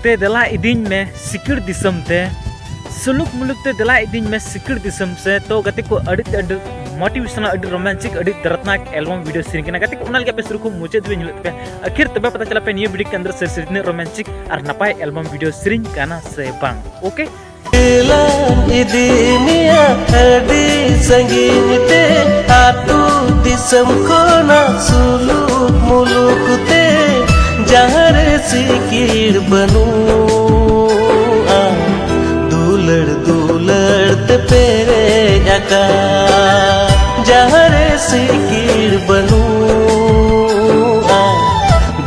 te dela idin me sikir disam te suluk muluk te dela idin me sikir disam se to gate ko adit motivational adit romantic adit दर्दनाक album video series के गति को पे शुरू को मुझे भी मिलते पे आखिर तब पता चला पे ये वीडियो के अंदर से सीरीज रोमांटिक और नपाय एल्बम वीडियो सीरीज काना से बांग ओके इदिनिया अडी संगीते आतु दिसम खोना सुलुक मुलुक ते जहरे सिकिर बनू दुलड़ दुलड़ ते पेरे जाका जहरे सिकिर बनू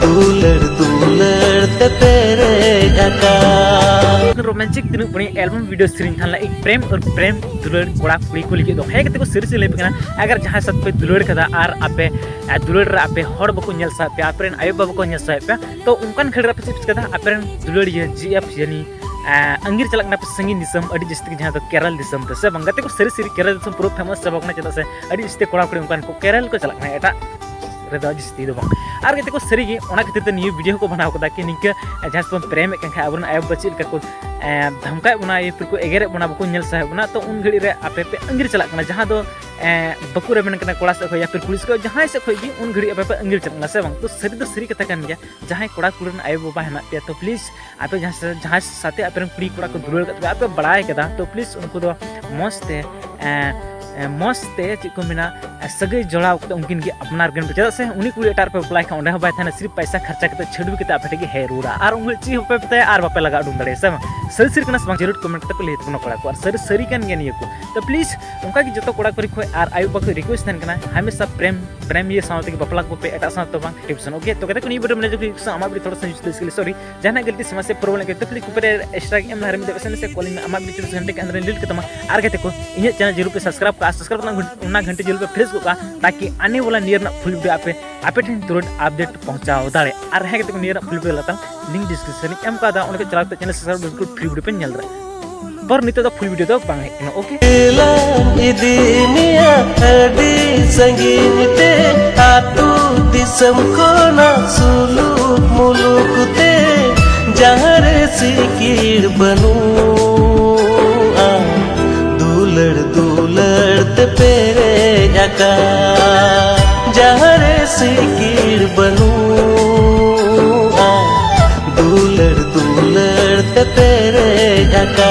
दुलड़ दुलड़ ते पेरे जाका रोमांटिक दिन पुनी एल्बम वीडियो सीरीज थान एक प्रेम और प्रेम दुलड़ कोड़ा कुड़ी को लिखे दो है कि सीरीज ले पकना अगर जहां साथ पे दुलड़ कदा आर आपे दुलड़ रे आपे हर बको नेल सा पे आपरेन आयो बाबा को नेल सा पे तो उनकान खड़रा पे चिप्स कदा आपरेन दुलड़ ये जीएफ यानी अंगीर चलकना पे संगीन दिसम अडी जस्ती जहां तो केरल दिसम तो से बंगाते को सीरीज केरल दिसम पूरा फेमस सबकना चला से अडी जस्ती कोड़ा कुड़ी उनकान को केरल को चलकना एटा रेदा जस्ती दो बंग आर गते को सरी ओना खातिर ते न्यू वीडियो को बनाव कदा कि निके जहां से प्रेम के खा अबन आयो बचिल का को धमकाय बना ये फिर को एगेरे बना बको नेल साहे बना तो उन घड़ी रे आपे पे अंगीर चलक ना जहां दो बको रे बन कना कोड़ा से या फिर पुलिस को जहां से खोई गी उन घड़ी आपे पे अंगीर चलक ना से बंग तो सरी कथा कान गया जहां कोड़ा कुड़न आयो बाबा हेना पे तो प्लीज आपे जहां साथे आपे कुड़ी कोड़ा को दुलड़ का आपे बड़ाय कदा तो प्लीज उनको दो मस्ते मस्ते चीज को मिना सगई जोड़ा उनकिन के अपनार गन चदा से उनी कुड़ी एटार पे अप्लाई का बाय थाना सिर्फ पैसा खर्चा करते छडबी के आपे के हे रूड़ा और उंगल ची पे पता आर बापे लगा डुम दड़े से सरी सरी कना सम जरूर कमेंट करते ले तनो कोड़ा को सरी सरी कान गन ये को तो प्लीज उनका की जतो कोड़ा करी खो आर आयु बाको रिक्वेस्ट थन कना हमेशा प्रेम ये सावते के बपला को पे एटा साथ तो बांग टिप्स ओके तो कहते को नी वीडियो में जो आमा भी थोड़ा सा यूज के सॉरी जाना गलती समस्या प्रॉब्लम के तो प्लीज ऊपर एक्स्ट्रा एम हरम दे से कॉलिंग में आमा भी 24 घंटे के अंदर डिलीट करता आर कहते को इन चैनल जरूर पे सब्सक्राइब करना घंटे जरूर पे प्रेस को ताकि आने वाला नियर ना फुल वीडियो आपे ठन तुरंत अपडेट पहुंचाओ दाड़े और है कहते को नियर फुल वीडियो लाता लिंक डिस्क्रिप्शन एम का दा उनके चला चैनल सब्सक्राइब बिल्कुल फ्री वीडियो पे नेल रहा बर नितो दा फुल वीडियो दो बांग है ओके इदिनिया अडी संगीते आतु दिसम खोना सुलुक मुलुक ते जहरे सिकिर बनू दुलड़ दुलड़ ते पेरे जाका जहरे सिकिर बनू दुलड़ दुलड़ ते पेरे जाका।